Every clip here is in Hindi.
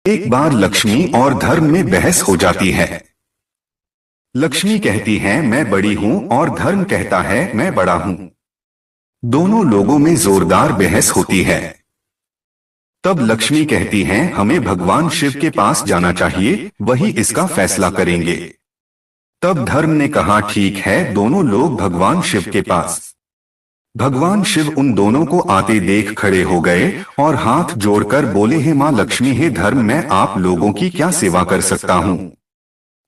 एक बार लक्ष्मी और धर्म में बहस हो जाती है। लक्ष्मी कहती है मैं बड़ी हूँ और धर्म कहता है मैं बड़ा हूँ। दोनों लोगों में जोरदार बहस होती है। तब लक्ष्मी कहती है हमें भगवान शिव के पास जाना चाहिए, वही इसका फैसला करेंगे। तब धर्म ने कहा ठीक है, दोनों लोग भगवान शिव के पास। भगवान शिव उन दोनों को आते देख खड़े हो गए और हाथ जोड़कर बोले हे माँ लक्ष्मी, हे धर्म, मैं आप लोगों की क्या सेवा कर सकता हूँ।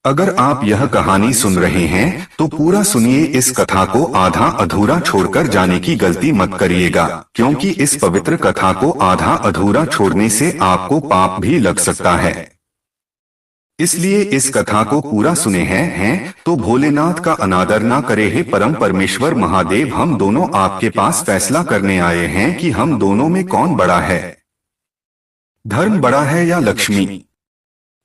अगर आप यह कहानी सुन रहे हैं तो पूरा सुनिए, इस कथा को आधा अधूरा छोड़कर जाने की गलती मत करिएगा, क्योंकि इस पवित्र कथा को आधा अधूरा छोड़ने से आपको पाप भी लग सकता है। इसलिए इस कथा को पूरा सुने हैं तो भोलेनाथ का अनादर ना करे। हे परम परमेश्वर महादेव, हम दोनों आपके पास फैसला करने आए हैं कि हम दोनों में कौन बड़ा है, धर्म बड़ा है या लक्ष्मी।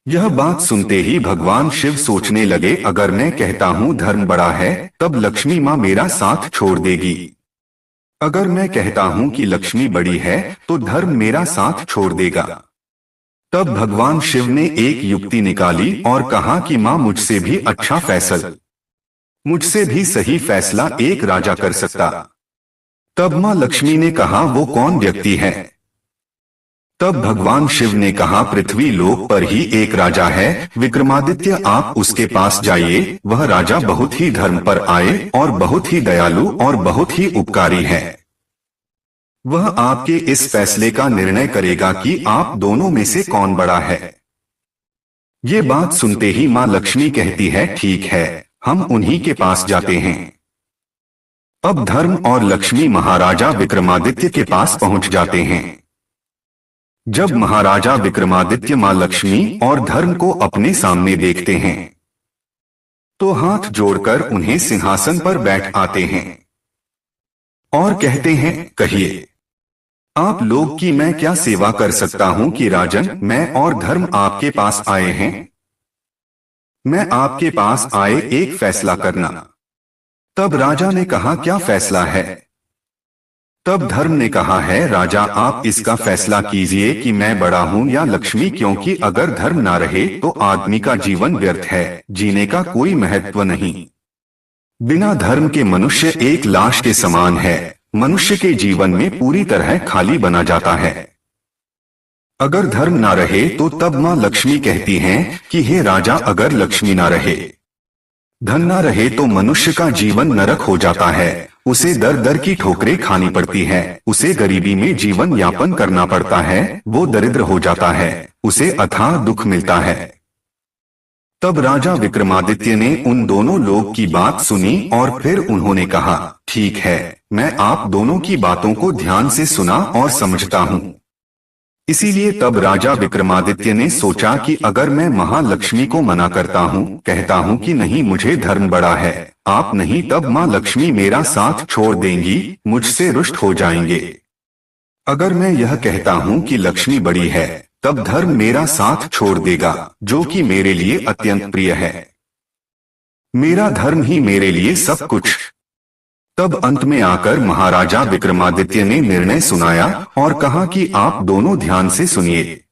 यह बात सुनते ही भगवान शिव सोचने लगे, अगर मैं कहता हूँ धर्म बड़ा है तब लक्ष्मी माँ मेरा साथ छोड़ देगी। अगर मैं कहता हूँ कि लक्ष्मी बड़ी है तो धर्म मेरा साथ छोड़ देगा। तब भगवान शिव ने एक युक्ति निकाली और कहा कि माँ मुझसे भी अच्छा फैसला, मुझसे भी सही फैसला एक राजा कर सकता। तब माँ लक्ष्मी ने कहा वो कौन व्यक्ति है। तब भगवान शिव ने कहा पृथ्वी लोक पर ही एक राजा है, विक्रमादित्य, आप उसके पास जाइए। वह राजा बहुत ही धर्म पर आए और बहुत ही दयालु और बहुत ही उपकारी है। वह आपके इस फैसले का निर्णय करेगा कि आप दोनों में से कौन बड़ा है। ये बात सुनते ही माँ लक्ष्मी कहती है ठीक है, हम उन्हीं के पास जाते हैं। अब धर्म और लक्ष्मी महाराजा विक्रमादित्य के पास पहुंच जाते हैं। जब महाराजा विक्रमादित्य माँ लक्ष्मी और धर्म को अपने सामने देखते हैं तो हाथ जोड़कर उन्हें सिंहासन पर बैठ आते हैं और कहते हैं कहिए आप लोग की मैं क्या सेवा कर सकता हूं कि राजन, मैं और धर्म आपके पास आए हैं। मैं आपके पास आए एक फैसला करना। तब राजा ने कहा क्या फैसला है। तब धर्म ने कहा है राजा, आप इसका फैसला कीजिए कि मैं बड़ा हूं या लक्ष्मी, क्योंकि अगर धर्म ना रहे तो आदमी का जीवन व्यर्थ है, जीने का कोई महत्व नहीं। बिना धर्म के मनुष्य एक लाश के समान है, मनुष्य के जीवन में पूरी तरह खाली बना जाता है। अगर धर्म ना रहे तो तब माँ लक्ष्मी कहती हैं कि हे राजा, अगर लक्ष्मी ना रहे, धन ना रहे तो मनुष्य का जीवन नरक हो जाता है। उसे दर दर की ठोकरें खानी पड़ती है, उसे गरीबी में जीवन यापन करना पड़ता है, वो दरिद्र हो जाता है, उसे अथाह दुख मिलता है। तब राजा विक्रमादित्य ने उन दोनों लोग की बात सुनी और फिर उन्होंने कहा ठीक है, मैं आप दोनों की बातों को ध्यान से सुना और समझता हूँ। इसीलिए तब राजा विक्रमादित्य ने सोचा कि अगर मैं महालक्ष्मी को मना करता हूँ, कहता हूँ कि नहीं मुझे धर्म बड़ा है, आप नहीं, तब माँ लक्ष्मी मेरा साथ छोड़ देंगी, मुझसे रुष्ट हो जाएंगे। अगर मैं यह कहता हूँ कि लक्ष्मी बड़ी है तब धर्म मेरा साथ छोड़ देगा, जो कि मेरे लिए अत्यंत प्रिय है। मेरा धर्म ही मेरे लिए सब कुछ। तब अंत में आकर महाराजा विक्रमादित्य ने निर्णय सुनाया और कहा कि आप दोनों ध्यान से सुनिए,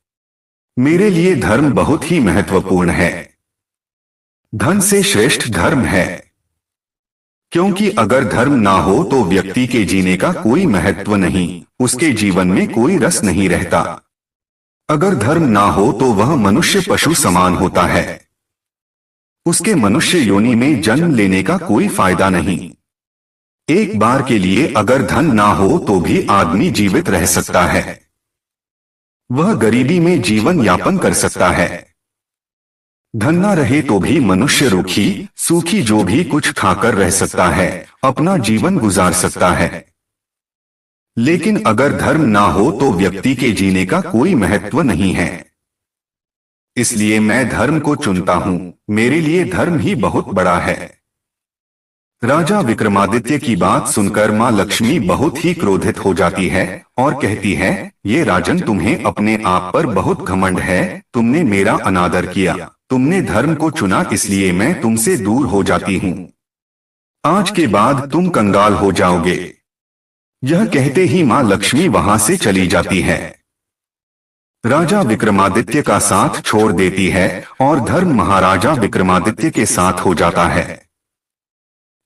मेरे लिए धर्म बहुत ही महत्वपूर्ण है। धन से श्रेष्ठ धर्म है, क्योंकि अगर धर्म ना हो तो व्यक्ति के जीने का कोई महत्व नहीं, उसके जीवन में कोई रस नहीं रहता। अगर धर्म ना हो तो वह मनुष्य पशु समान होता है, उसके मनुष्य योनि में जन्म लेने का कोई फायदा नहीं। एक बार के लिए अगर धन ना हो तो भी आदमी जीवित रह सकता है, वह गरीबी में जीवन यापन कर सकता है। धन ना रहे तो भी मनुष्य रूखी सूखी जो भी कुछ खाकर रह सकता है, अपना जीवन गुजार सकता है। लेकिन अगर धर्म ना हो तो व्यक्ति के जीने का कोई महत्व नहीं है। इसलिए मैं धर्म को चुनता हूं, मेरे लिए धर्म ही बहुत बड़ा है। राजा विक्रमादित्य की बात सुनकर माँ लक्ष्मी बहुत ही क्रोधित हो जाती है और कहती है ये राजन, तुम्हें अपने आप पर बहुत घमंड है, तुमने मेरा अनादर किया, तुमने धर्म को चुना, इसलिए मैं तुमसे दूर हो जाती हूँ। आज के बाद तुम कंगाल हो जाओगे। यह कहते ही माँ लक्ष्मी वहां से चली जाती है। राजा विक्रमादित्य का साथ छोड़ देती है और धर्म महाराजा विक्रमादित्य के साथ हो जाता है।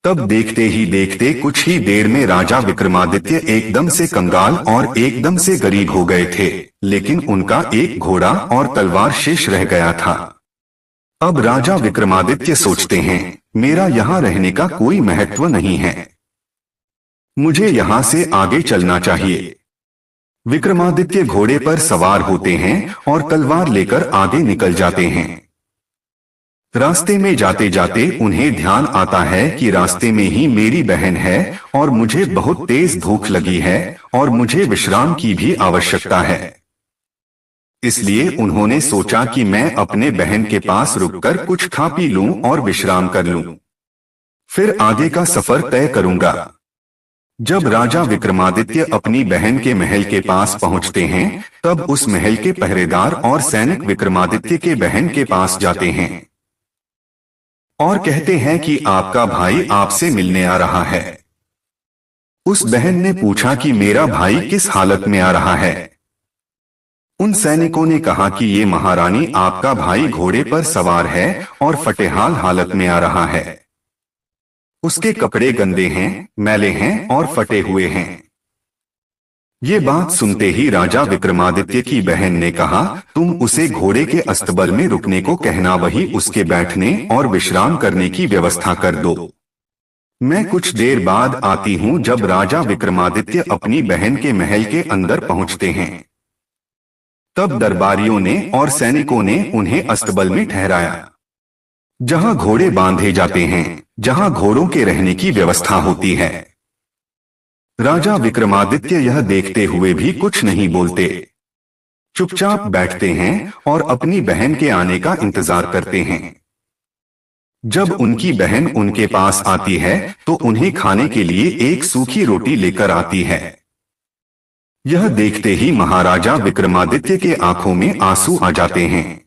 तब देखते ही देखते कुछ ही देर में राजा विक्रमादित्य एकदम से कंगाल और एकदम से गरीब हो गए थे, लेकिन उनका एक घोड़ा और तलवार शेष रह गया था। अब राजा विक्रमादित्य सोचते हैं, मेरा यहाँ रहने का कोई महत्व नहीं है, मुझे यहाँ से आगे चलना चाहिए। विक्रमादित्य घोड़े पर सवार होते हैं और तलवार लेकर आगे निकल जाते हैं। रास्ते में जाते जाते उन्हें ध्यान आता है कि रास्ते में ही मेरी बहन है और मुझे बहुत तेज भूख लगी है और मुझे विश्राम की भी आवश्यकता है। इसलिए उन्होंने सोचा कि मैं अपने बहन के पास रुककर कुछ खा पी लूं और विश्राम कर लूं, फिर आगे का सफर तय करूंगा। जब राजा विक्रमादित्य अपनी बहन के महल के पास पहुंचते हैं, तब उस महल के पहरेदार और सैनिक विक्रमादित्य के बहन के पास जाते हैं और कहते हैं कि आपका भाई आपसे मिलने आ रहा है। उस बहन ने पूछा कि मेरा भाई किस हालत में आ रहा है। उन सैनिकों ने कहा कि ये महारानी, आपका भाई घोड़े पर सवार है और फटेहाल हालत में आ रहा है। उसके कपड़े गंदे हैं, मैले हैं और फटे हुए हैं। ये बात सुनते ही राजा विक्रमादित्य की बहन ने कहा, तुम उसे घोड़े के अस्तबल में रुकने को कहना, वही उसके बैठने और विश्राम करने की व्यवस्था कर दो। मैं कुछ देर बाद आती हूँ। जब राजा विक्रमादित्य अपनी बहन के महल के अंदर पहुंचते हैं, तब दरबारियों ने और सैनिकों ने उन्हें अस्तबल में ठहराया, जहां घोड़े बांधे जाते हैं, जहां घोड़ों के रहने की व्यवस्था होती है। राजा विक्रमादित्य यह देखते हुए भी कुछ नहीं बोलते, चुपचाप बैठते हैं और अपनी बहन के आने का इंतजार करते हैं। जब उनकी बहन उनके पास आती है तो उन्हें खाने के लिए एक सूखी रोटी लेकर आती है। यह देखते ही महाराजा विक्रमादित्य के आंखों में आंसू आ जाते हैं,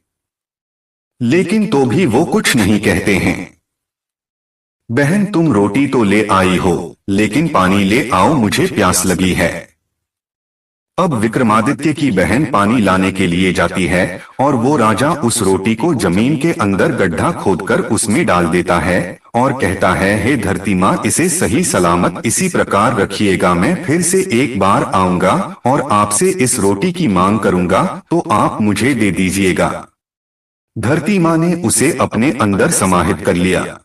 लेकिन तो भी वो कुछ नहीं कहते हैं। बहन, तुम रोटी तो ले आई हो, लेकिन पानी ले आओ, मुझे प्यास लगी है। अब विक्रमादित्य की बहन पानी लाने के लिए जाती है और वो राजा उस रोटी को जमीन के अंदर गड्ढा खोदकर उसमें डाल देता है और कहता है, हे धरती माँ, इसे सही सलामत इसी प्रकार रखिएगा। मैं फिर से एक बार आऊंगा और आपसे इस रोटी की मांग करूंगा, तो आप मुझे दे दीजिएगा। धरती माँ ने उसे अपने अंदर समाहित कर लिया।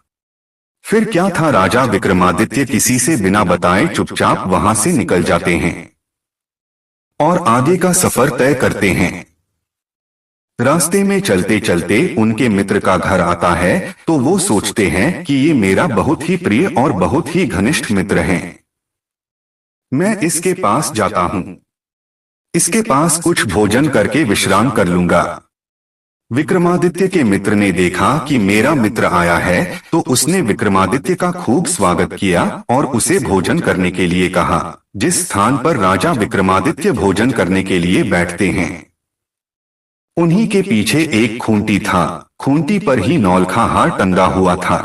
फिर क्या था, राजा विक्रमादित्य किसी से बिना बताए चुपचाप वहां से निकल जाते हैं और आगे का सफर तय करते हैं। रास्ते में चलते चलते उनके मित्र का घर आता है, तो वो सोचते हैं कि ये मेरा बहुत ही प्रिय और बहुत ही घनिष्ठ मित्र है, मैं इसके पास जाता हूं, इसके पास कुछ भोजन करके विश्राम कर लूंगा। विक्रमादित्य के मित्र ने देखा कि मेरा मित्र आया है, तो उसने विक्रमादित्य का खूब स्वागत किया और उसे भोजन करने के लिए कहा। जिस स्थान पर राजा विक्रमादित्य भोजन करने के लिए बैठते हैं, उन्हीं के पीछे एक खूंटी था। खूंटी पर ही नौलखा हार टंगा हुआ था।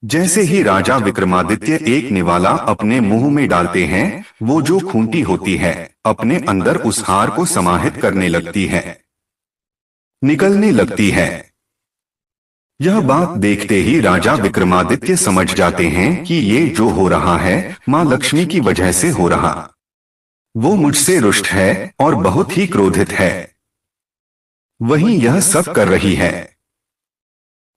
जैसे ही राजा विक्रमादित्य एक निवाला अपने मुंह में डालते हैं, वो जो खूंटी होती है अपने अंदर उस हार को समाहित करने लगती है, निकलने लगती है। यह बात देखते ही राजा विक्रमादित्य समझ जाते हैं कि ये जो हो रहा है मां लक्ष्मी की वजह से हो रहा। वो मुझसे रुष्ट है और बहुत ही क्रोधित है, वहीं यह सब कर रही है।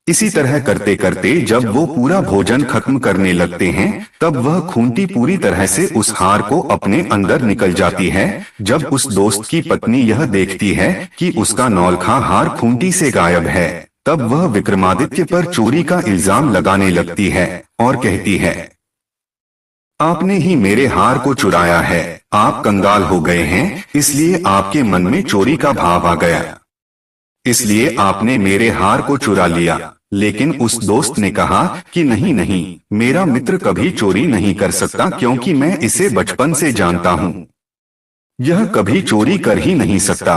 इसी तरह करते करते जब वो पूरा भोजन खत्म करने लगते हैं, तब वह खूंटी पूरी तरह से उस हार को अपने अंदर निकल जाती है। जब उस दोस्त की पत्नी यह देखती है कि उसका नौलखा हार खूंटी से गायब है, तब वह विक्रमादित्य पर चोरी का इल्जाम लगाने लगती है और कहती है, आपने ही मेरे हार को चुराया है, आप कंगाल हो गए हैं, इसलिए आपके मन में चोरी का भाव आ गया, इसलिए आपने मेरे हार को चुरा लिया। लेकिन उस दोस्त ने कहा कि नहीं नहीं, मेरा मित्र कभी चोरी नहीं कर सकता, क्योंकि मैं इसे बचपन से जानता हूं, यह कभी चोरी कर ही नहीं सकता।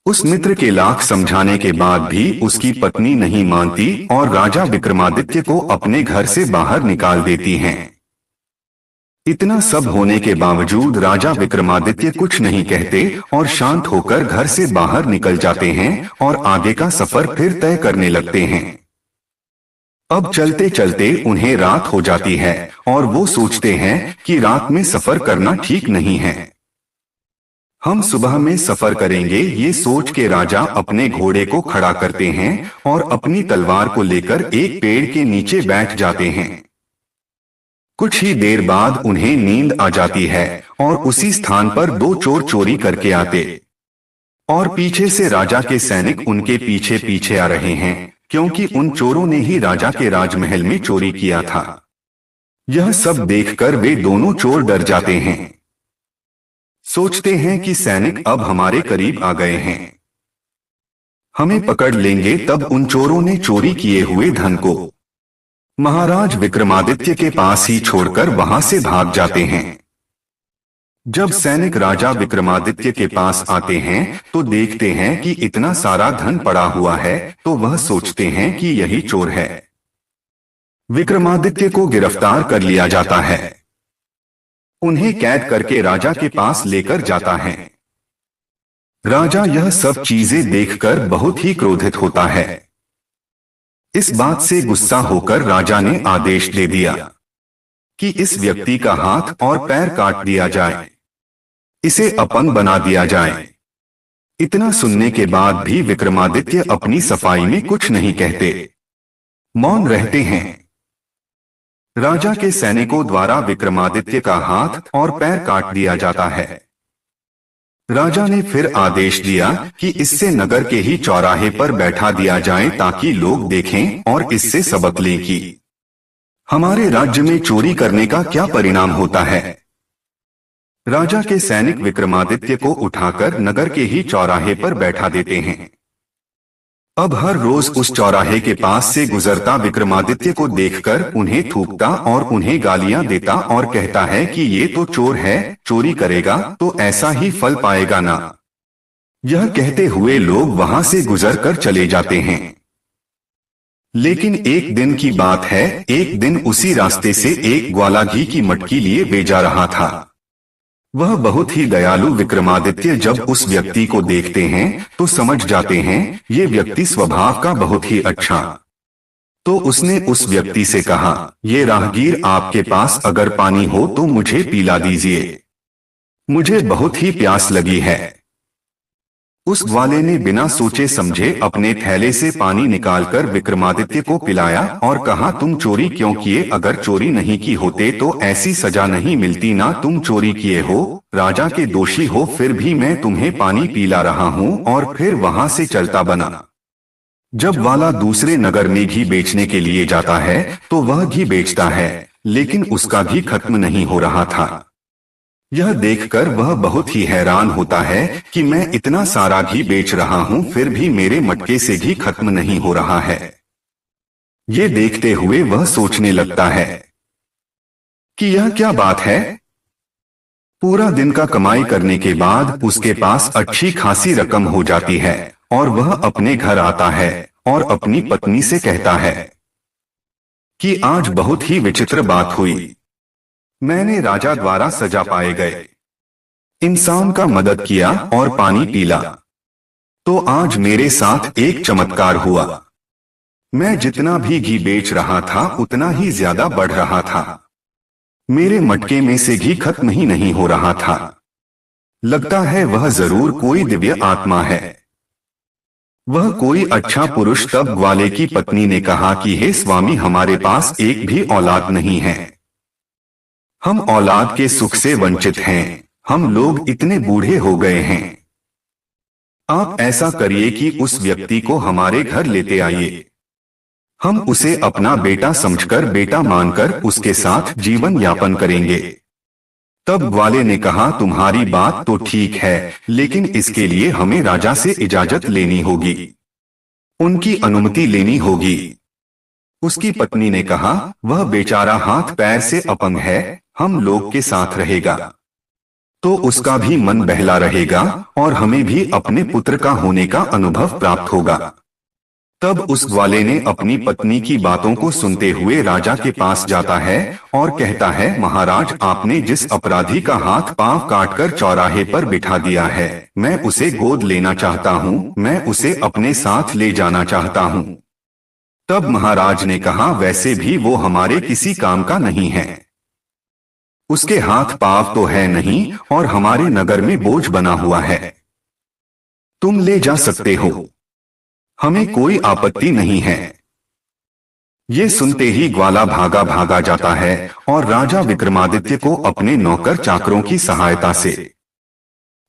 उस मित्र के लाख समझाने के बाद भी उसकी पत्नी नहीं मानती और राजा विक्रमादित्य को अपने घर से बाहर निकाल देती हैं। इतना सब होने के बावजूद राजा विक्रमादित्य कुछ नहीं कहते और शांत होकर घर से बाहर निकल जाते हैं और आगे का सफर फिर तय करने लगते हैं। अब चलते चलते उन्हें रात हो जाती है और वो सोचते हैं कि रात में सफर करना ठीक नहीं है। हम सुबह में सफर करेंगे, ये सोच के राजा अपने घोड़े को खड़ा करते हैं और अपनी तलवार को लेकर एक पेड़ के नीचे बैठ जाते हैं। कुछ ही देर बाद उन्हें नींद आ जाती है और उसी स्थान पर दो चोर चोरी करके आते और पीछे से राजा के सैनिक उनके पीछे पीछे आ रहे हैं, क्योंकि उन चोरों ने ही राजा के राजमहल में चोरी किया था। यह सब देखकर वे दोनों चोर डर जाते हैं। सोचते हैं कि सैनिक अब हमारे करीब आ गए हैं, हमें पकड़ लेंगे। तब उन चोरों ने चोरी किए हुए धन को महाराज विक्रमादित्य के पास ही छोड़कर वहां से भाग जाते हैं। जब सैनिक राजा विक्रमादित्य के पास आते हैं तो देखते हैं कि इतना सारा धन पड़ा हुआ है, तो वह सोचते हैं कि यही चोर है। विक्रमादित्य को गिरफ्तार कर लिया जाता है, उन्हें कैद करके राजा के पास लेकर जाता है। राजा यह सब चीजें देखकर बहुत ही क्रोधित होता है। इस बात से गुस्सा होकर राजा ने आदेश दे दिया कि इस व्यक्ति का हाथ और पैर काट दिया जाए, इसे अपंग बना दिया जाए। इतना सुनने के बाद भी विक्रमादित्य अपनी सफाई में कुछ नहीं कहते, मौन रहते हैं। राजा के सैनिकों द्वारा विक्रमादित्य का हाथ और पैर काट दिया जाता है। राजा ने फिर आदेश दिया कि इससे नगर के ही चौराहे पर बैठा दिया जाए, ताकि लोग देखें और इससे सबक लें कि हमारे राज्य में चोरी करने का क्या परिणाम होता है। राजा के सैनिक विक्रमादित्य को उठाकर नगर के ही चौराहे पर बैठा देते हैं। अब हर रोज उस चौराहे के पास से गुजरता विक्रमादित्य को देखकर उन्हें थूकता और उन्हें गालियां देता और कहता है कि ये तो चोर है, चोरी करेगा तो ऐसा ही फल पाएगा ना। यह कहते हुए लोग वहां से गुजरकर चले जाते हैं। लेकिन एक दिन की बात है, एक दिन उसी रास्ते से एक ग्वाला घी की मटकी लिए बेचा रहा था। वह बहुत ही दयालु विक्रमादित्य जब उस व्यक्ति को देखते हैं तो समझ जाते हैं ये व्यक्ति स्वभाव का बहुत ही अच्छा। तो उसने उस व्यक्ति से कहा, ये राहगीर, आपके पास अगर पानी हो तो मुझे पिला दीजिए, मुझे बहुत ही प्यास लगी है। उस ग्वाले ने बिना सोचे समझे अपने थैले से पानी निकालकर विक्रमादित्य को पिलाया और कहा, तुम चोरी क्यों किए? अगर चोरी नहीं की होते तो ऐसी सजा नहीं मिलती ना। तुम चोरी किए हो, राजा के दोषी हो, फिर भी मैं तुम्हें पानी पिला रहा हूँ। और फिर वहां से चलता बना। जब वाला दूसरे नगर में घी बेचने के लिए जाता है तो वह घी बेचता है, लेकिन उसका घी खत्म नहीं हो रहा था। यह देखकर वह बहुत ही हैरान होता है कि मैं इतना सारा घी बेच रहा हूं, फिर भी मेरे मटके से घी खत्म नहीं हो रहा है। ये देखते हुए वह सोचने लगता है कि यह क्या बात है। पूरा दिन का कमाई करने के बाद उसके पास अच्छी खासी रकम हो जाती है और वह अपने घर आता है और अपनी पत्नी से कहता है कि आज बहुत ही विचित्र बात हुई। मैंने राजा द्वारा सजा पाए गए इंसान का मदद किया और पानी पीला, तो आज मेरे साथ एक चमत्कार हुआ। मैं जितना भी घी बेच रहा था उतना ही ज्यादा बढ़ रहा था। मेरे मटके में से घी खत्म ही नहीं हो रहा था। लगता है वह जरूर कोई दिव्य आत्मा है, वह कोई अच्छा पुरुष। तब ग्वाले की पत्नी ने कहा कि हे स्वामी, हमारे पास एक भी औलाद नहीं है, हम औलाद के सुख से वंचित हैं, हम लोग इतने बूढ़े हो गए हैं। आप ऐसा करिए कि उस व्यक्ति को हमारे घर लेते आइए, हम उसे अपना बेटा समझकर, बेटा मानकर उसके साथ जीवन यापन करेंगे। तब ग्वाले ने कहा, तुम्हारी बात तो ठीक है, लेकिन इसके लिए हमें राजा से इजाजत लेनी होगी, उनकी अनुमति लेनी होगी। उसकी पत्नी ने कहा, वह बेचारा हाथ पैर से अपंग है, हम लोग के साथ रहेगा तो उसका भी मन बहला रहेगा और हमें भी अपने पुत्र का होने का अनुभव प्राप्त होगा। तब उस ग्वाले ने अपनी पत्नी की बातों को सुनते हुए राजा के पास जाता है और कहता है, महाराज, आपने जिस अपराधी का हाथ पांव काटकर चौराहे पर बिठा दिया है, मैं उसे गोद लेना चाहता हूँ, मैं उसे अपने साथ ले जाना चाहता हूँ। तब महाराज ने कहा, वैसे भी वो हमारे किसी काम का नहीं है, उसके हाथ पांव तो है नहीं और हमारे नगर में बोझ बना हुआ है, तुम ले जा सकते हो, हमें कोई आपत्ति नहीं है। ये सुनते ही ग्वाला भागा भागा जाता है और राजा विक्रमादित्य को अपने नौकर चाकरों की सहायता से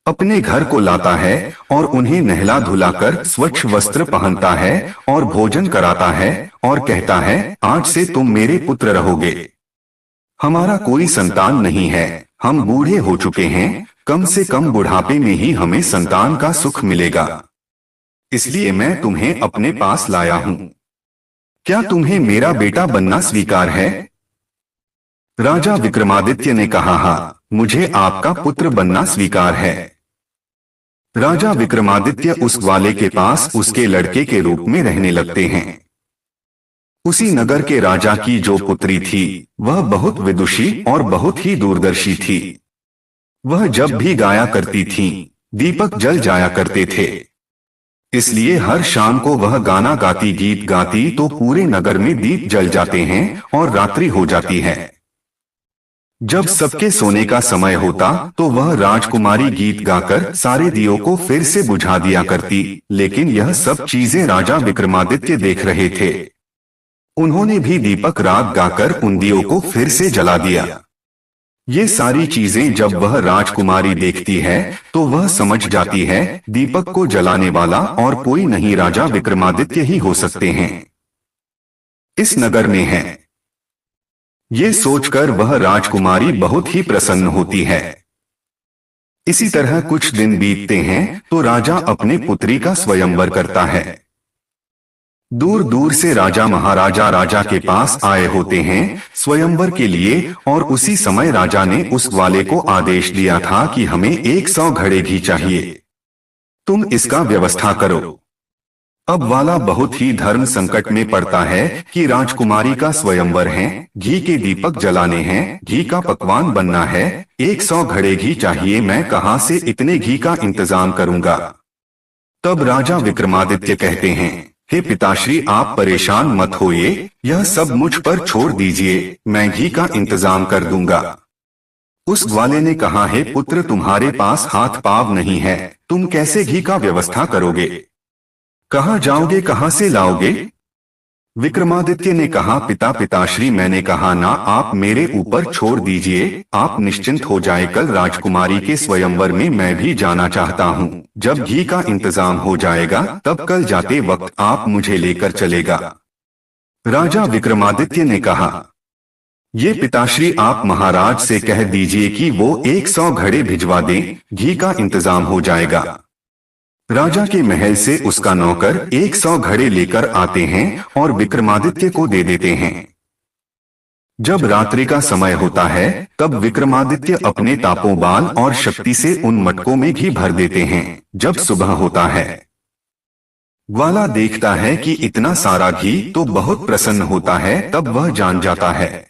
अपने घर को लाता है और उन्हें नहला धुलाकर स्वच्छ वस्त्र पहनता है और भोजन कराता है और कहता है, आज से तुम मेरे पुत्र रहोगे। हमारा कोई संतान नहीं है, हम बूढ़े हो चुके हैं, कम से कम बुढ़ापे में ही हमें संतान का सुख मिलेगा, इसलिए मैं तुम्हें अपने पास लाया हूं। क्या तुम्हें मेरा बेटा बनना स्वीकार है? राजा विक्रमादित्य ने कहा, हाँ, मुझे आपका पुत्र बनना स्वीकार है। राजा विक्रमादित्य उस ग्वाले के पास उसके लड़के के रूप में रहने लगते हैं। उसी नगर के राजा की जो पुत्री थी, वह बहुत विदुषी और बहुत ही दूरदर्शी थी। वह जब भी गाया करती थी, दीपक जल जाया करते थे, इसलिए हर शाम को वह गाना गाती, गीत गाती तो पूरे नगर में दीप जल जाते हैं और रात्रि हो जाती है। जब सबके सोने का समय होता तो वह राजकुमारी गीत गाकर सारे दियों को फिर से बुझा दिया करती, लेकिन यह सब चीजें राजा विक्रमादित्य देख रहे थे। उन्होंने भी दीपक राग गाकर उन दियों को फिर से जला दिया। ये सारी चीजें जब वह राजकुमारी देखती है तो वह समझ जाती है, दीपक को जलाने वाला और कोई नहीं, राजा विक्रमादित्य ही हो सकते हैं, इस नगर में है। ये सोचकर वह राजकुमारी बहुत ही प्रसन्न होती है। इसी तरह कुछ दिन बीतते हैं तो राजा अपने पुत्री का स्वयंवर करता है। दूर दूर से राजा महाराजा राजा के पास आए होते हैं स्वयंवर के लिए, और उसी समय राजा ने उस ग्वाले को आदेश दिया था कि हमें 100 घड़े घी चाहिए, तुम इसका व्यवस्था करो। अब वाला बहुत ही धर्म संकट में पड़ता है कि राजकुमारी का स्वयंवर है, घी के दीपक जलाने हैं, घी का पकवान बनना है, 100 घड़े घी चाहिए, मैं कहां से इतने घी का इंतजाम करूंगा। तब राजा विक्रमादित्य कहते हैं, हे पिताश्री, आप परेशान मत होइए, यह सब मुझ पर छोड़ दीजिए, मैं घी का इंतजाम कर दूंगा। उस ग्वाले ने कहा, हे पुत्र, तुम्हारे पास हाथ पांव नहीं है, तुम कैसे घी का व्यवस्था करोगे? कहाँ जाओगे, कहाँ से लाओगे? विक्रमादित्य ने कहा, पिताश्री, मैंने कहा ना, आप मेरे ऊपर छोड़ दीजिए, आप निश्चिंत हो जाए, कल राजकुमारी के स्वयंवर में मैं भी जाना चाहता हूँ। जब घी का इंतजाम हो जाएगा तब कल जाते वक्त आप मुझे लेकर चलेगा। राजा विक्रमादित्य ने कहा, ये पिताश्री, आप महाराज से कह दीजिए कि वो 100 घड़े भिजवा दें, घी का इंतजाम हो जाएगा। राजा के महल से उसका नौकर 100 घड़े लेकर आते हैं और विक्रमादित्य को दे देते हैं। जब रात्रि का समय होता है तब विक्रमादित्य अपने तापोबाल और शक्ति से उन मटकों में घी भर देते हैं। जब सुबह होता है, ग्वाला देखता है कि इतना सारा घी तो बहुत प्रसन्न होता है। तब वह जान जाता है,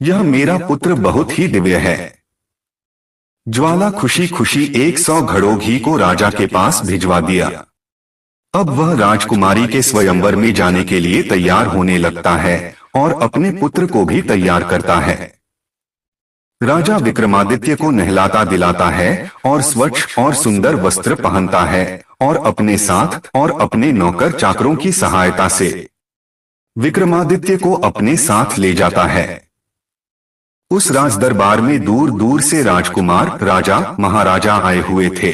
यह मेरा पुत्र बहुत ही दिव्य है। ज्वाला खुशी खुशी 100 घड़ों घी को राजा के पास भिजवा दिया। अब वह राजकुमारी के स्वयंवर में जाने के लिए तैयार होने लगता है और अपने पुत्र को भी तैयार करता है। राजा विक्रमादित्य को नहलाता दिलाता है और स्वच्छ और सुंदर वस्त्र पहनता है और अपने साथ और अपने नौकर चाकरों की सहायता से विक्रमादित्य को अपने साथ ले जाता है। उस राजदरबार में दूर दूर से राजकुमार, राजा, महाराजा आए हुए थे।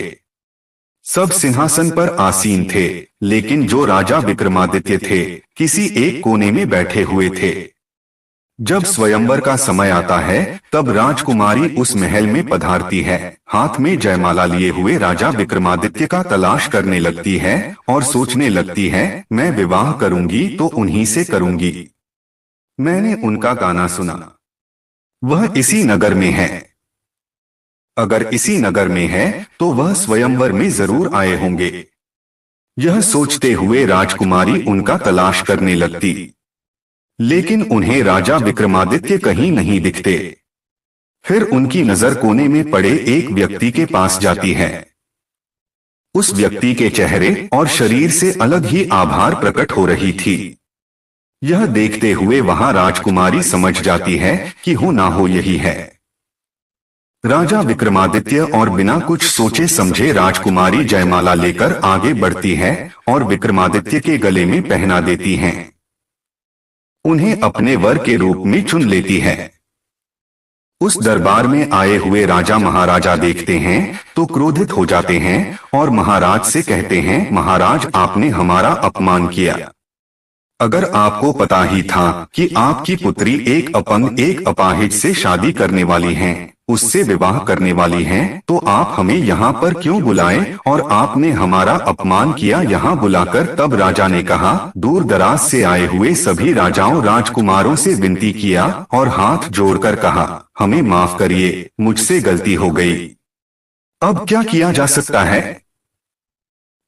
सब सिंहासन पर आसीन थे, लेकिन जो राजा विक्रमादित्य थे किसी एक कोने में बैठे हुए थे। जब स्वयंवर का समय आता है तब राजकुमारी उस महल में पधारती है। हाथ में जयमाला लिए हुए राजा विक्रमादित्य का तलाश करने लगती है और सोचने लगती है, मैं विवाह करूंगी तो उन्हीं से करूंगी। मैंने उनका गाना सुना, वह इसी नगर में है। अगर इसी नगर में है तो वह स्वयंवर में जरूर आए होंगे। यह सोचते हुए राजकुमारी उनका तलाश करने लगती, लेकिन उन्हें राजा विक्रमादित्य कहीं नहीं दिखते। फिर उनकी नजर कोने में पड़े एक व्यक्ति के पास जाती है। उस व्यक्ति के चेहरे और शरीर से अलग ही आभार प्रकट हो रही थी। यह देखते हुए वहां राजकुमारी समझ जाती है कि हो ना हो यही है राजा विक्रमादित्य, और बिना कुछ सोचे समझे राजकुमारी जयमाला लेकर आगे बढ़ती है और विक्रमादित्य के गले में पहना देती हैं। उन्हें अपने वर के रूप में चुन लेती है। उस दरबार में आए हुए राजा महाराजा देखते हैं तो क्रोधित हो जाते हैं और महाराज से कहते हैं, महाराज आपने हमारा अपमान किया। अगर आपको पता ही था कि आपकी पुत्री एक अपंग एक अपाहिज से शादी करने वाली है, उससे विवाह करने वाली हैं, तो आप हमें यहाँ पर क्यों बुलाए और आपने हमारा अपमान किया यहाँ बुलाकर। तब राजा ने कहा, दूर दराज से आए हुए सभी राजाओं राजकुमारों से विनती किया और हाथ जोड़कर कहा, हमें माफ करिए, मुझसे गलती हो गई। अब क्या किया जा सकता है?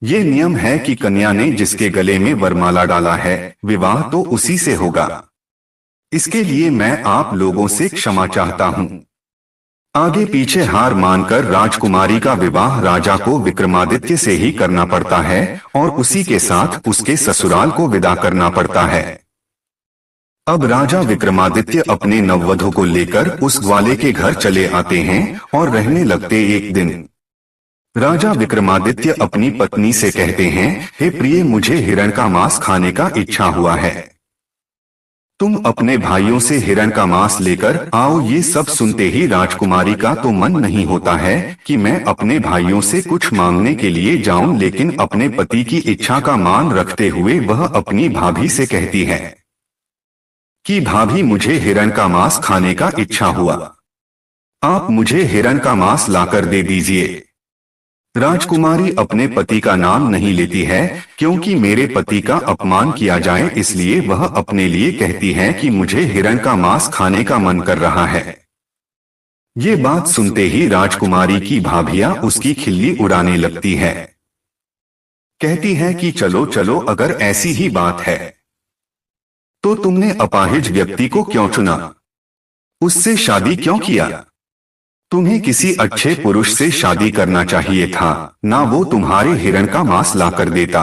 ये नियम है कि कन्या ने जिसके गले में वरमाला डाला है, विवाह तो उसी से होगा। इसके लिए मैं आप लोगों से क्षमा चाहता हूँ। आगे पीछे हार मानकर राजकुमारी का विवाह राजा को विक्रमादित्य से ही करना पड़ता है और उसी के साथ उसके ससुराल को विदा करना पड़ता है। अब राजा विक्रमादित्य अपने नववधू को लेकर उस ग्वाले के घर चले आते हैं और रहने लगते। एक दिन राजा विक्रमादित्य अपनी पत्नी से कहते हैं, हे प्रिय, मुझे हिरण का मांस खाने का इच्छा हुआ है। तुम अपने भाइयों से हिरण का मांस लेकर आओ। ये सब सुनते ही राजकुमारी का तो मन नहीं होता है कि मैं अपने भाइयों से कुछ मांगने के लिए जाऊं, लेकिन अपने पति की इच्छा का मान रखते हुए वह अपनी भाभी से कहती है कि भाभी, मुझे हिरण का मांस खाने का इच्छा हुआ, आप मुझे हिरण का मांस लाकर दे दीजिए। राजकुमारी अपने पति का नाम नहीं लेती है, क्योंकि मेरे पति का अपमान किया जाए इसलिए वह अपने लिए कहती है कि मुझे हिरण का मांस खाने का मन कर रहा है। ये बात सुनते ही राजकुमारी की भाभियां उसकी खिल्ली उड़ाने लगती है। कहती है कि चलो चलो, अगर ऐसी ही बात है तो तुमने अपाहिज व्यक्ति को क्यों चुना, उससे शादी क्यों किया? तुम्हें किसी अच्छे पुरुष से शादी करना चाहिए था, ना वो तुम्हारे हिरण का मांस लाकर देता।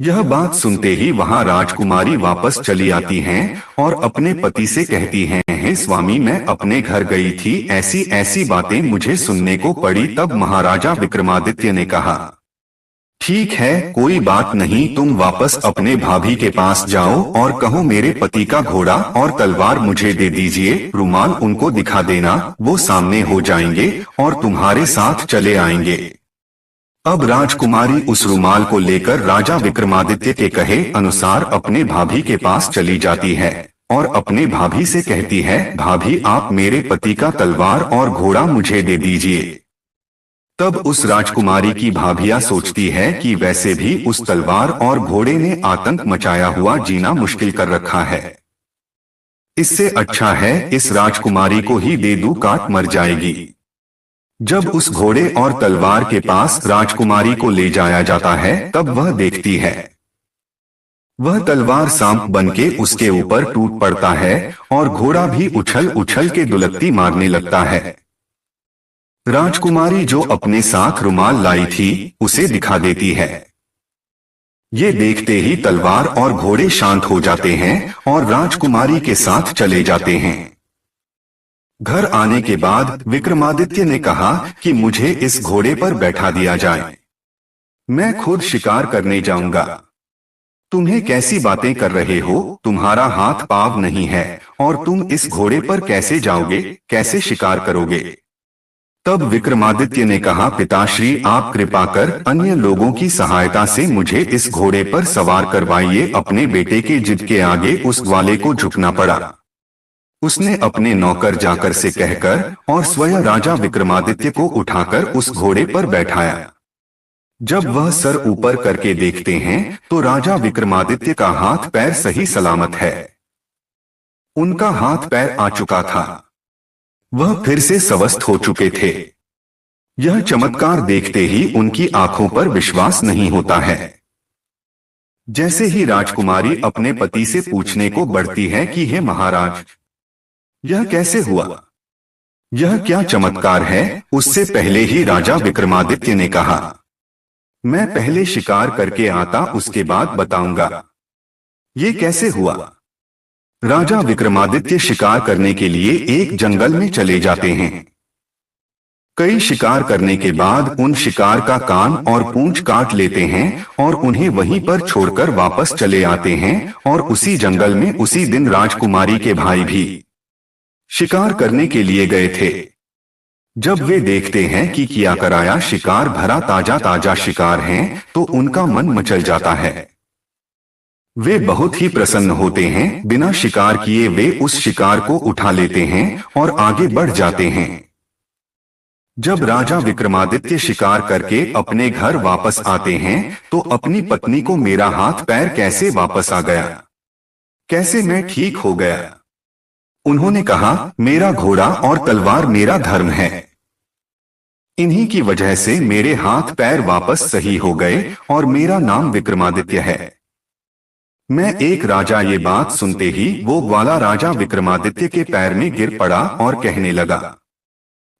यह बात सुनते ही वहां राजकुमारी वापस चली आती हैं और अपने पति से कहती हैं, हे स्वामी, मैं अपने घर गई थी, ऐसी ऐसी बातें मुझे सुनने को पड़ी। तब महाराजा विक्रमादित्य ने कहा, ठीक है, कोई बात नहीं, तुम वापस अपने भाभी के पास जाओ और कहो मेरे पति का घोड़ा और तलवार मुझे दे दीजिए। रुमाल उनको दिखा देना, वो सामने हो जाएंगे और तुम्हारे साथ चले आएंगे। अब राजकुमारी उस रुमाल को लेकर राजा विक्रमादित्य के कहे अनुसार अपने भाभी के पास चली जाती है और अपने भाभी से कहती है, भाभी, आप मेरे पति का तलवार और घोड़ा मुझे दे दीजिए। तब उस राजकुमारी की भाभियां सोचती है कि वैसे भी उस तलवार और घोड़े ने आतंक मचाया हुआ जीना मुश्किल कर रखा है, इससे अच्छा है इस राजकुमारी को ही दे दूं, काट मर जाएगी। जब उस घोड़े और तलवार के पास राजकुमारी को ले जाया जाता है तब वह देखती है वह तलवार सांप बनके उसके ऊपर टूट पड़ता है और घोड़ा भी उछल उछल के दुलत्ती मारने लगता है। राजकुमारी जो अपने साथ रुमाल लाई थी उसे दिखा देती है। ये देखते ही तलवार और घोड़े शांत हो जाते हैं और राजकुमारी के साथ चले जाते हैं। घर आने के बाद विक्रमादित्य ने कहा कि मुझे इस घोड़े पर बैठा दिया जाए, मैं खुद शिकार करने जाऊंगा। तुम्हें कैसी बातें कर रहे हो, तुम्हारा हाथ पांव नहीं है और तुम इस घोड़े पर कैसे जाओगे, कैसे शिकार करोगे? तब विक्रमादित्य ने कहा, पिताश्री, आप कृपा कर अन्य लोगों की सहायता से मुझे इस घोड़े पर सवार करवाइए। अपने बेटे के जिद के आगे उस ग्वाले को झुकना पड़ा। उसने अपने नौकर जाकर से कहकर और स्वयं राजा विक्रमादित्य को उठाकर उस घोड़े पर बैठाया। जब वह सर ऊपर करके देखते हैं तो राजा विक्रमादित्य का हाथ पैर सही सलामत है। उनका हाथ पैर आ चुका था, वह फिर से स्वस्थ हो चुके थे। यह चमत्कार देखते ही उनकी आंखों पर विश्वास नहीं होता है। जैसे ही राजकुमारी अपने पति से पूछने को बढ़ती है कि हे महाराज, यह कैसे हुआ, यह क्या चमत्कार है, उससे पहले ही राजा विक्रमादित्य ने कहा, मैं पहले शिकार करके आता, उसके बाद बताऊंगा ये कैसे हुआ। राजा विक्रमादित्य शिकार करने के लिए एक जंगल में चले जाते हैं। कई शिकार करने के बाद उन शिकार का कान और पूंछ काट लेते हैं और उन्हें वहीं पर छोड़कर वापस चले आते हैं। और उसी जंगल में उसी दिन राजकुमारी के भाई भी शिकार करने के लिए गए थे। जब वे देखते हैं कि किया कराया शिकार भरा ताजा ताजा शिकार हैं, तो उनका मन मचल जाता है। वे बहुत ही प्रसन्न होते हैं। बिना शिकार किए वे उस शिकार को उठा लेते हैं और आगे बढ़ जाते हैं। जब राजा विक्रमादित्य शिकार करके अपने घर वापस आते हैं, तो अपनी पत्नी को मेरा हाथ पैर कैसे वापस आ गया, कैसे मैं ठीक हो गया, उन्होंने कहा, मेरा घोड़ा और तलवार मेरा धर्म है। इन्हीं की वजह से मेरे हाथ पैर वापस सही हो गए और मेरा नाम विक्रमादित्य है। मैं एक राजा ये बात सुनते ही वो ग्वाला राजा विक्रमादित्य के पैर में गिर पड़ा और कहने लगा,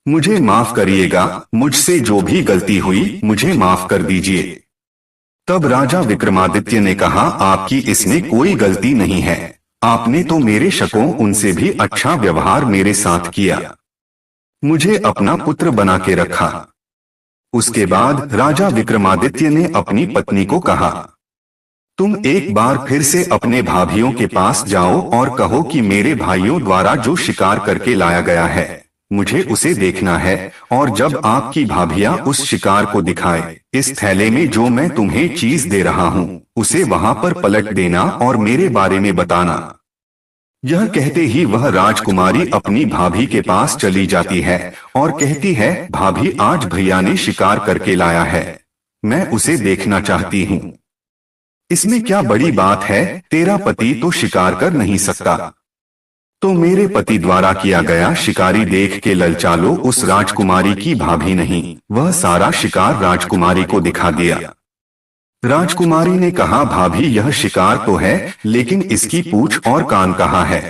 मुझे माफ करिएगा, मुझसे जो भी गलती हुई मुझे माफ कर दीजिए। तब राजा विक्रमादित्य ने कहा, आपकी इसमें कोई गलती नहीं है, आपने तो मेरे शकों उनसे भी अच्छा व्यवहार मेरे साथ किया, मुझे अपना पुत्र बना के रखा। उसके बाद राजा विक्रमादित्य ने अपनी पत्नी को कहा, तुम एक बार फिर से अपने भाभियों के पास जाओ और कहो कि मेरे भाइयों द्वारा जो शिकार करके लाया गया है, मुझे उसे देखना है। और जब आपकी भाभियां उस शिकार को दिखाए, इस थैले में जो मैं तुम्हें चीज दे रहा हूँ उसे वहां पर पलट देना और मेरे बारे में बताना। यह कहते ही वह राजकुमारी अपनी भाभी के पास चली जाती है और कहती है, भाभी, आज भैया ने शिकार करके लाया है, मैं उसे देखना चाहती हूँ। इसमें क्या बड़ी बात है, तेरा पति तो शिकार कर नहीं सकता, तो मेरे पति द्वारा किया गया शिकारी देख के ललचालो। उस राजकुमारी की भाभी नहीं, वह सारा शिकार राजकुमारी को दिखा दिया। राजकुमारी ने कहा, भाभी, यह शिकार तो है, लेकिन इसकी पूंछ और कान कहाँ है।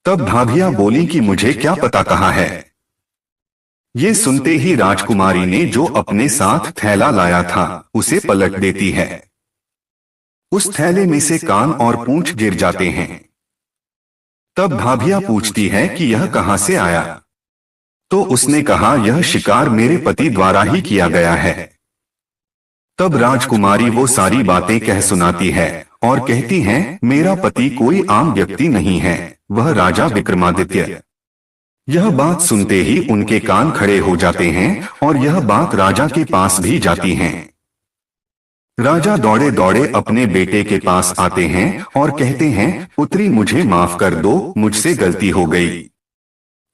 तब भाभियां बोली कि मुझे क्या पता कहाँ है। ये सुनते ही राजकुमारी ने जो अपने साथ थैला लाया था उसे पलट देती है। उस थैले में से कान और पूंछ गिर जाते हैं। तब भाभियां पूछती है कि यह कहां से आया। तो उसने कहा, यह शिकार मेरे पति द्वारा ही किया गया है। तब राजकुमारी वो सारी बातें कह सुनाती है और कहती है, मेरा पति कोई आम व्यक्ति नहीं है, वह राजा विक्रमादित्य। यह बात सुनते ही उनके कान खड़े हो जाते हैं और यह बात राजा के पास भी जाती है। राजा दौड़े दौड़े अपने बेटे के पास आते हैं और कहते हैं, पुत्री, मुझे माफ कर दो, मुझसे गलती हो गई,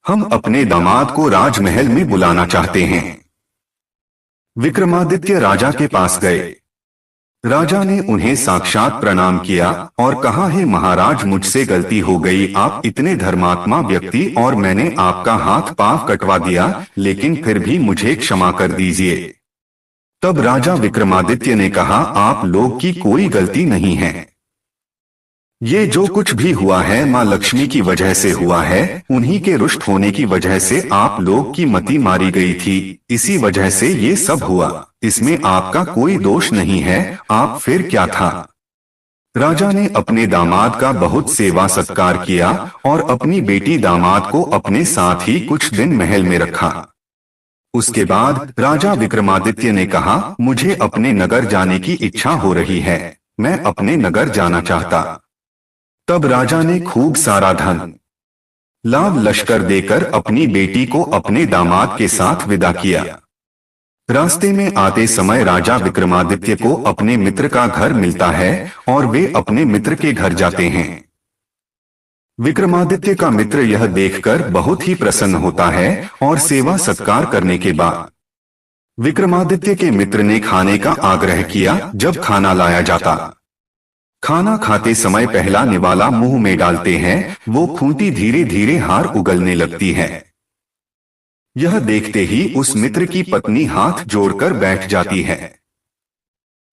हम अपने दामाद को राजमहल में बुलाना चाहते हैं। विक्रमादित्य राजा के पास गए। राजा ने उन्हें साक्षात प्रणाम किया और कहा, हे महाराज, मुझसे गलती हो गई, आप इतने धर्मात्मा व्यक्ति और मैंने आपका हाथ पांव कटवा दिया, लेकिन फिर भी मुझे क्षमा कर दीजिए। तब राजा विक्रमादित्य ने कहा, आप लोग की कोई गलती नहीं है, ये जो कुछ भी हुआ है माँ लक्ष्मी की वजह से हुआ है। उन्हीं के रुष्ट होने की वजह से आप लोग की मति मारी गई थी, इसी वजह से ये सब हुआ, इसमें आपका कोई दोष नहीं है, आप फिर क्या था। राजा ने अपने दामाद का बहुत सेवा सत्कार किया और अपनी बेटी दामाद को अपने साथ ही कुछ दिन महल में रखा। उसके बाद राजा विक्रमादित्य ने कहा, मुझे अपने नगर जाने की इच्छा हो रही है, मैं अपने नगर जाना चाहता। तब राजा ने खूब सारा धन लाभ लश्कर देकर अपनी बेटी को अपने दामाद के साथ विदा किया। रास्ते में आते समय राजा विक्रमादित्य को अपने मित्र का घर मिलता है और वे अपने मित्र के घर जाते हैं। विक्रमादित्य का मित्र यह देखकर बहुत ही प्रसन्न होता है और सेवा सत्कार करने के बाद विक्रमादित्य के मित्र ने खाने का आग्रह किया। जब खाना लाया जाता, खाना खाते समय पहला निवाला मुंह में डालते हैं, वो खूंटी धीरे धीरे हार उगलने लगती है। यह देखते ही उस मित्र की पत्नी हाथ जोड़कर बैठ जाती है।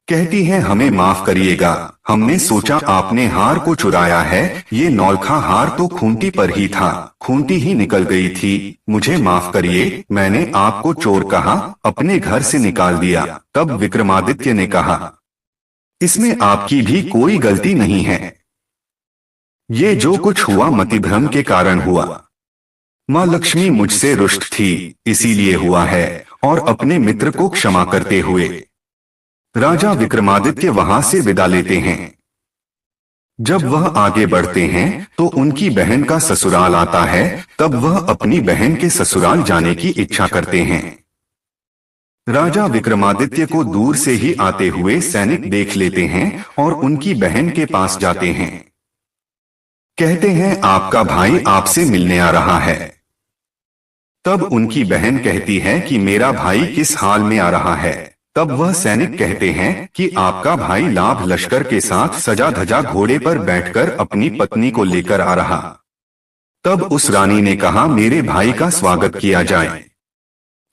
कहती है, हमें माफ करिएगा, हमने सोचा आपने हार को चुराया है, ये नौलखा हार तो खूंटी पर ही था, खूंटी ही निकल गई थी, मुझे माफ करिए, मैंने आपको चोर कहा, अपने घर से निकाल दिया। तब विक्रमादित्य ने कहा, इसमें आपकी भी कोई गलती नहीं है, ये जो कुछ हुआ मतिभ्रम के कारण हुआ। माँ लक्ष्मी मुझसे रुष्ट थी, इसीलिए हुआ है, और अपने मित्र को क्षमा करते हुए राजा विक्रमादित्य वहां से विदा लेते हैं। जब वह आगे बढ़ते हैं तो उनकी बहन का ससुराल आता है, तब वह अपनी बहन के ससुराल जाने की इच्छा करते हैं। राजा विक्रमादित्य को दूर से ही आते हुए सैनिक देख लेते हैं और उनकी बहन के पास जाते हैं। कहते हैं, आपका भाई आपसे मिलने आ रहा है। तब उनकी बहन कहती है कि मेरा भाई किस हाल में आ रहा है। तब वह सैनिक कहते हैं कि आपका भाई लाभ लश्कर के साथ सजा धजा घोड़े पर बैठकर अपनी पत्नी को लेकर आ रहा। तब उस रानी ने कहा, मेरे भाई का स्वागत किया जाए,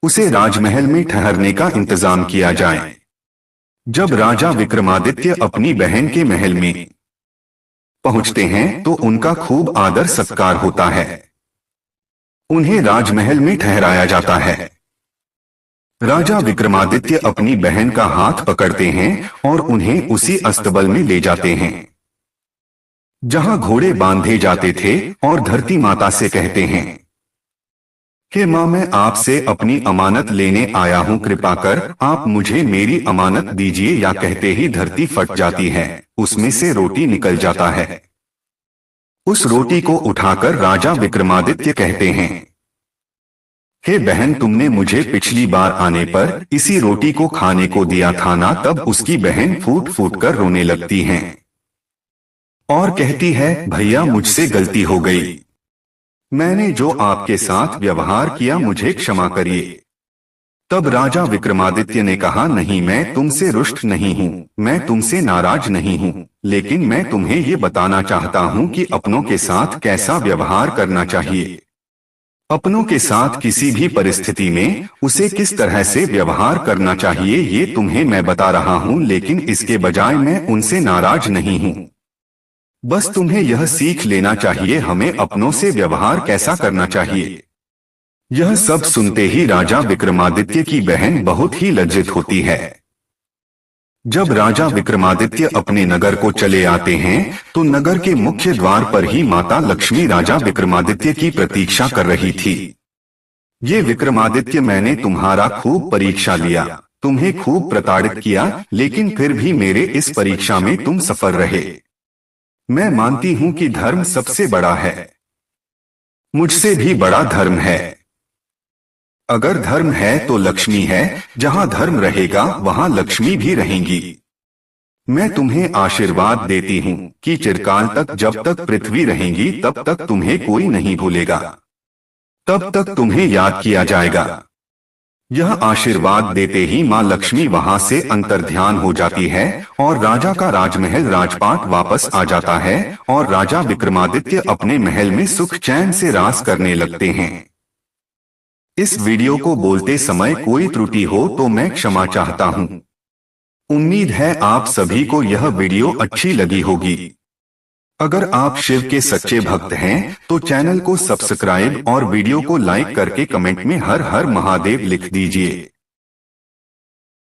उसे राजमहल में ठहरने का इंतजाम किया जाए। जब राजा विक्रमादित्य अपनी बहन के महल में पहुंचते हैं तो उनका खूब आदर सत्कार होता है, उन्हें राजमहल में ठहराया जाता है। राजा विक्रमादित्य अपनी बहन का हाथ पकड़ते हैं और उन्हें उसी अस्तबल में ले जाते हैं जहां घोड़े बांधे जाते थे और धरती माता से कहते हैं कि मां, मैं आपसे अपनी अमानत लेने आया हूं, कृपा कर आप मुझे मेरी अमानत दीजिए। या कहते ही धरती फट जाती है, उसमें से रोटी निकल जाता है। उस रोटी को उठाकर राजा विक्रमादित्य कहते हैं, हे बहन, तुमने मुझे पिछली बार आने पर इसी रोटी को खाने को दिया था ना। तब उसकी बहन फूट फूट कर रोने लगती हैं और कहती है, भैया मुझसे गलती हो गई, मैंने जो आपके साथ व्यवहार किया मुझे क्षमा करिए। तब राजा विक्रमादित्य ने कहा, नहीं, मैं तुमसे रुष्ट नहीं हूँ, मैं तुमसे नाराज नहीं हूँ, लेकिन मैं तुम्हें ये बताना चाहता हूँ कि अपनों के साथ कैसा व्यवहार करना चाहिए। अपनों के साथ किसी भी परिस्थिति में उसे किस तरह से व्यवहार करना चाहिए ये तुम्हें मैं बता रहा हूँ, लेकिन इसके बजाय मैं उनसे नाराज नहीं हूँ। बस तुम्हें यह सीख लेना चाहिए हमें अपनों से व्यवहार कैसा करना चाहिए। यह सब सुनते ही राजा विक्रमादित्य की बहन बहुत ही लज्जित होती है। जब राजा विक्रमादित्य अपने नगर को चले आते हैं तो नगर के मुख्य द्वार पर ही माता लक्ष्मी राजा विक्रमादित्य की प्रतीक्षा कर रही थी। ये विक्रमादित्य, मैंने तुम्हारा खूब परीक्षा लिया, तुम्हें खूब प्रताड़ित किया, लेकिन फिर भी मेरे इस परीक्षा में तुम सफल रहे। मैं मानती हूं कि धर्म सबसे बड़ा है, मुझसे भी बड़ा धर्म है। अगर धर्म है तो लक्ष्मी है, जहां धर्म रहेगा वहां लक्ष्मी भी रहेंगी। मैं तुम्हें आशीर्वाद देती हूं कि चिरकाल तक, जब तक पृथ्वी रहेगी तब तक तुम्हें कोई नहीं भूलेगा, तब तक तुम्हें याद किया जाएगा। यह आशीर्वाद देते ही मां लक्ष्मी वहां से अंतर्ध्यान हो जाती है और राजा का राजमहल राजपाट वापस आ जाता है और राजा विक्रमादित्य अपने महल में सुख चैन से राज करने लगते हैं। इस वीडियो को बोलते समय कोई त्रुटि हो तो मैं क्षमा चाहता हूं। उम्मीद है आप सभी को यह वीडियो अच्छी लगी होगी। अगर आप शिव के सच्चे भक्त हैं तो चैनल को सब्सक्राइब और वीडियो को लाइक करके कमेंट में हर हर महादेव लिख दीजिए।